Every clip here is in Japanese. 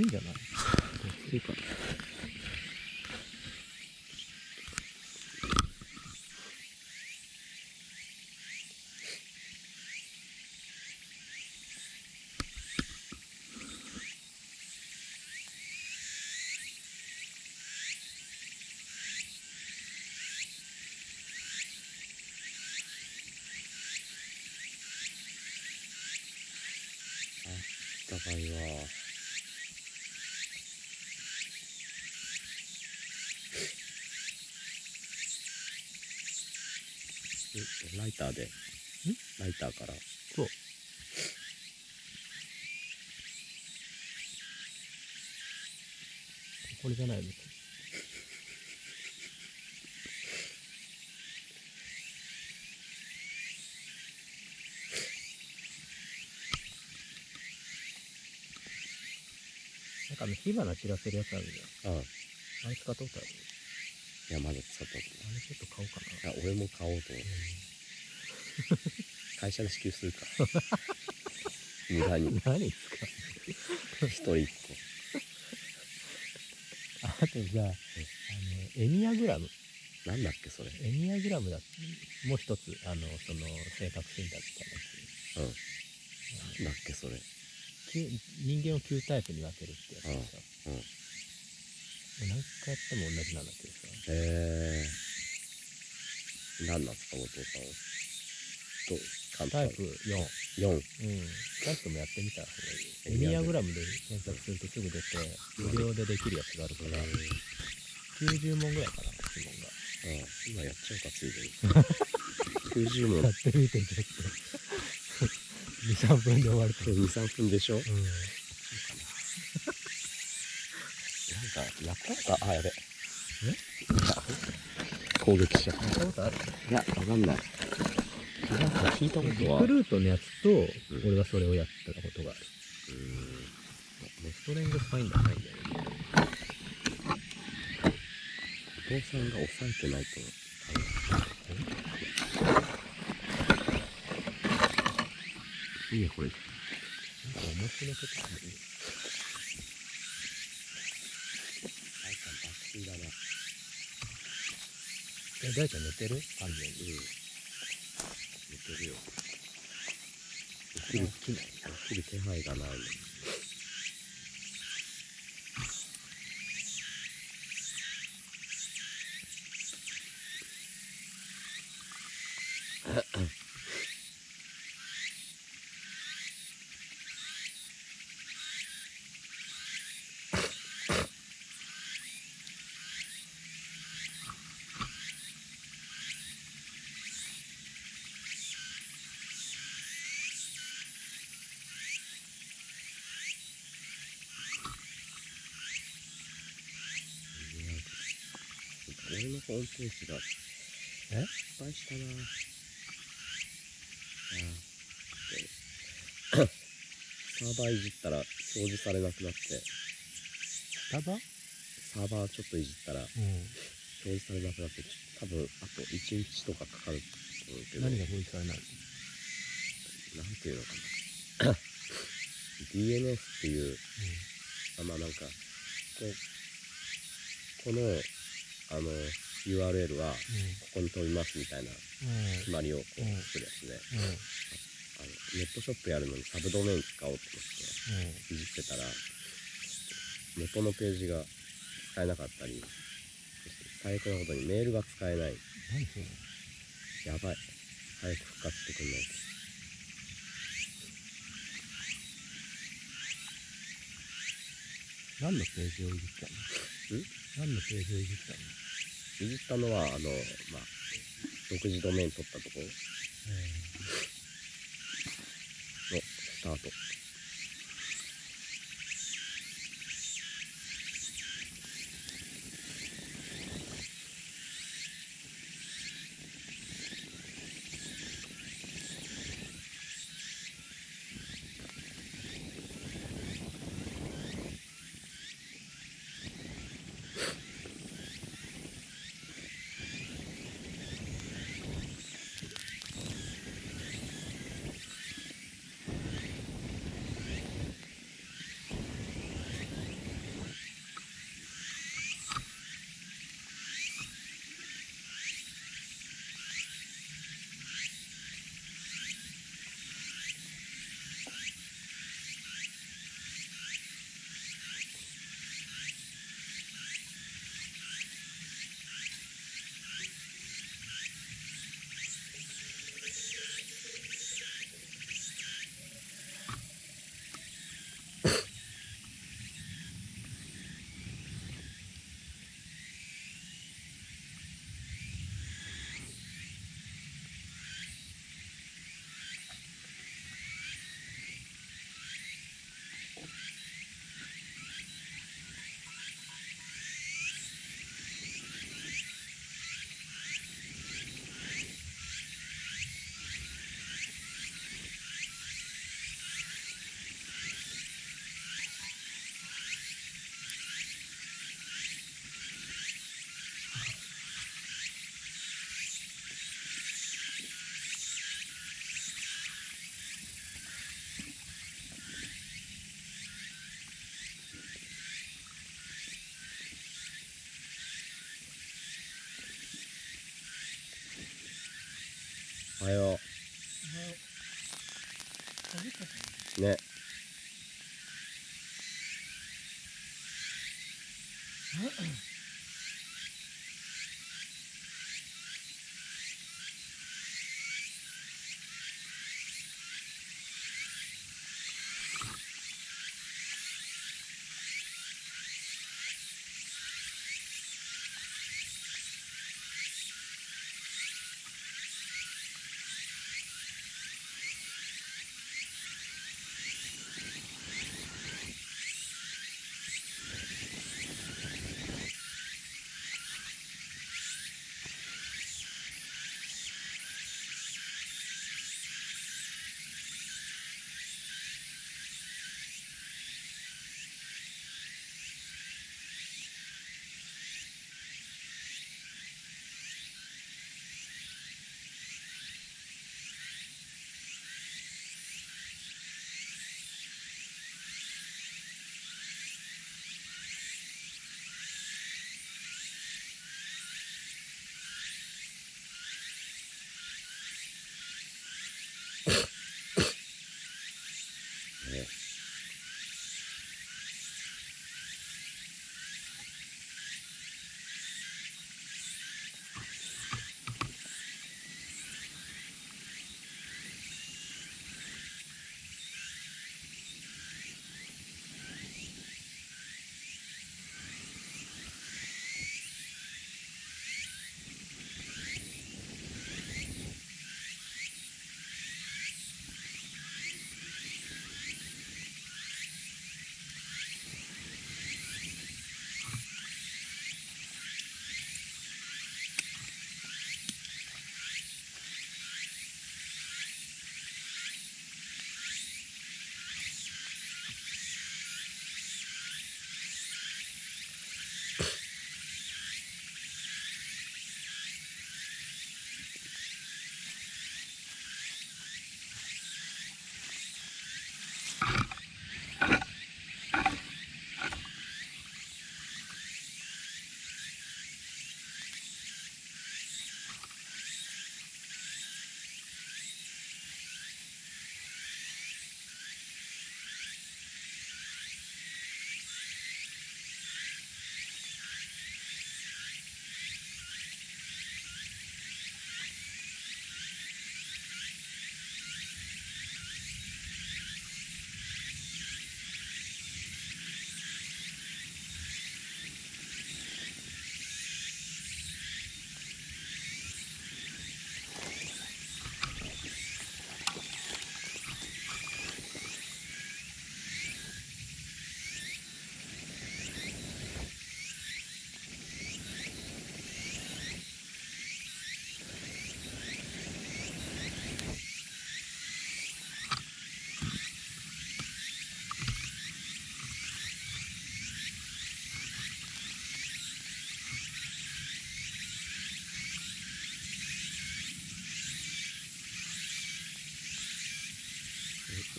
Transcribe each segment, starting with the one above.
じゃない？暑いかな。あったかいわ。ライターで。ライターから。そう。これじゃないの？なんか火花散らせるやつあるじゃん。ああ。あれ使ったことある？いや、まだ使ったことあれちょっと買おうかな。ない。いや、俺も買おうと思って。会社で支給するか。無駄に。何使う？一人一個。あとさ、エニアグラム。なんだっけ、それ。エニアグラムだ。もう一つ、その、性格診断みたいなやつ。なんだっけ、それ。人間を9タイプに分けるってやつでさ。何回やっても同じなんだけどさ。何なんですか、お父さんは。簡単。タイプ4。4。タイプもやってみた方がいい。エニアグラムで検索するとすぐ出て、無料でできるやつがあるから、90問ぐらいかな、質問が。今やっちゃうか、ついでに。90問。やってみて、ちょっと。2、3分で終わると。2、3分でしょ。そうかな。なんか、やったこと、やべ。攻撃しちゃった。やったことある？いや、わかんない。なんか聞いたことは。リクルートのやつと、俺はそれをやったことがある。ストレングスファインダーないんだよね。お父さんが抑えてないと。いいね、これ。なんか面白いことかもいい。大ちゃん爆睡だな。大ちゃん寝てる？完全に。寝てるよ。起きる気配がないの。俺のホームページが失敗したな。サーバーいじったら表示されなくなって。サーバーちょっといじったら表示されなくなって、多分あと1日とかかかると思うけど。何が表示されないの？なんていうのかな。DNS っていう、まあなんかこのURL はここに飛びますみたいな決まりをこう作るやつで、ネットショップやるのにサブドメイン使おうと思っていじってたら、元のページが使えなかったり、最悪なことにメールが使えない。何それ？やばい。早く復活してくんないと。何のページをいじったの？何のページをいじったの？いじったのは独自ドメイン取ったところのスタート。はよう。ね。ね。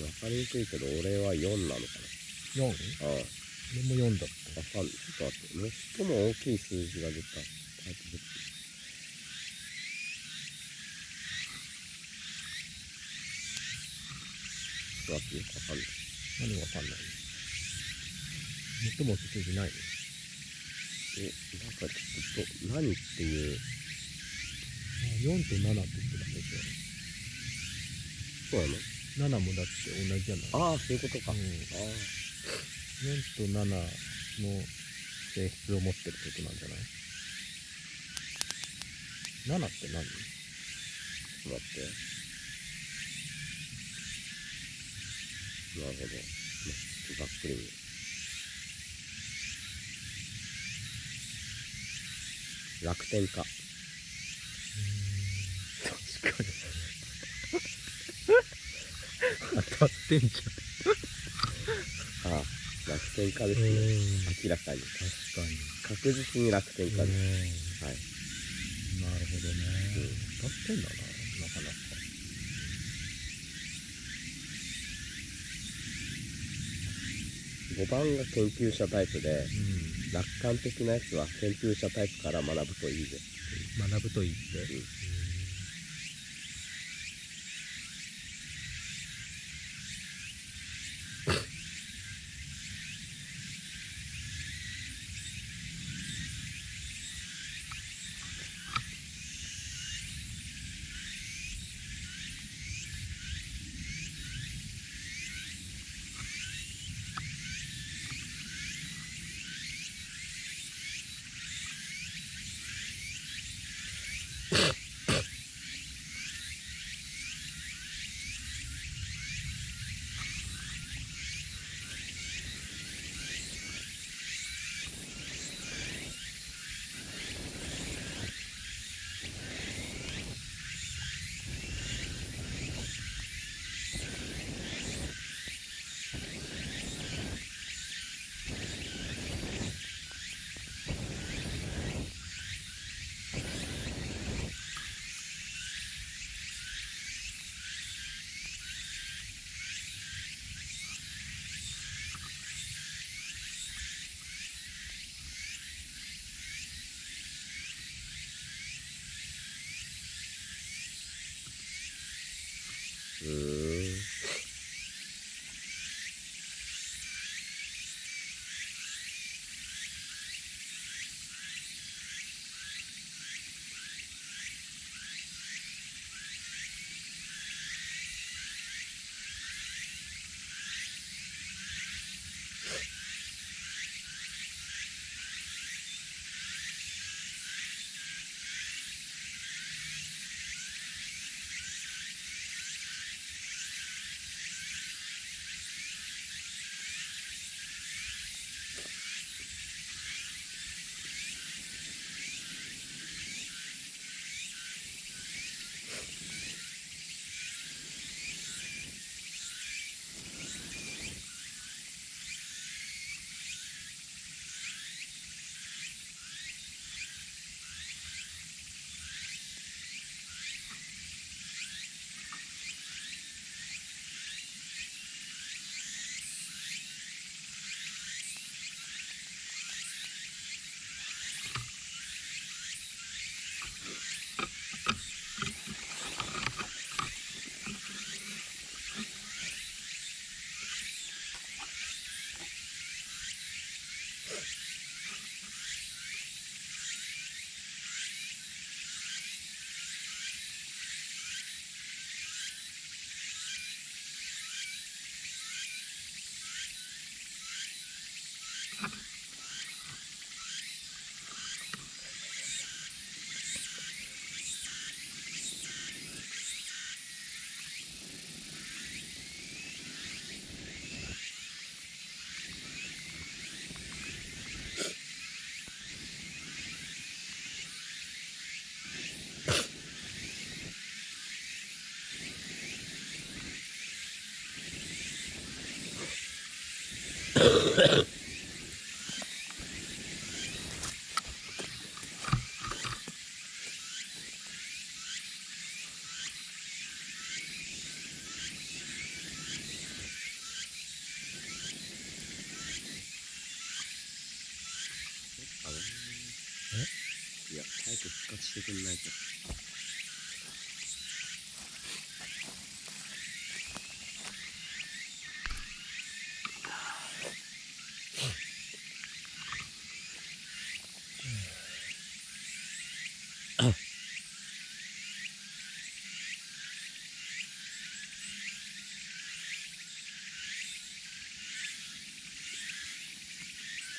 わかりにくいけど、俺は4なのか 4？ な。ああ。俺も4だった。わかんない。ちょっと待って。最も大きい数字が出たタイプです。ちょっと待って、よくわかんない。何がわかんないの？最も大きい数字ないの？なんかちょっと、何っていう。4と7って言ってたんでしそうなの？ょ。7もだって同じじゃない？ああ、そういうことか。うん、4と7の性質を持ってることなんじゃない？ 7 って何？ちょっと待って。なるほど。ちょっとざっくり見る。楽天家。確かに当たってんじああ、楽天家ですね。明らかに。ゃん。確かに。確実に楽天家です。はい。なるほどね。当たってんだな、なかなか。5番が研究者タイプで、楽観的なやつは研究者タイプから学ぶといいです。学ぶといいって。いや、早く復活してくんないと。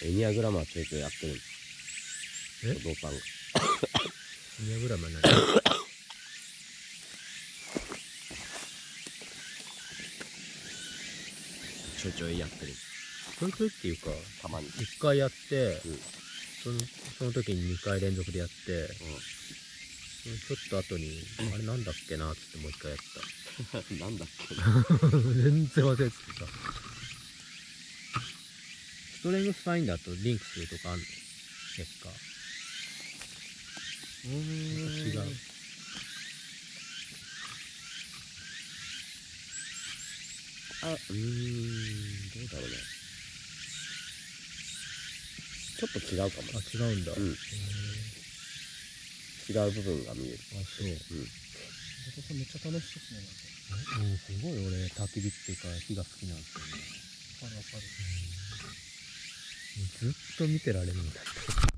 エニアグラマーちょいちょいやってるんです。お父さんが。エニアグラムは何？ちょいちょいやってる。ちょいちょいっていうか、たまに。1回やって、うん、その時に2回連続でやって、ちょっと後に、あれなんだっけなっつってもう1回やった。なんだっけ全然忘れてた。ストレングスファインダーとリンクするとかあんの？結果。違う。どうだろうね。ちょっと違うかも。あ、違うんだ。違う部分が見える。あ、そう。めっちゃ楽しそうですね。すごい俺、焚き火っていうか火が好きなんですよね。わかるわかる。ずっと見てられるんだって。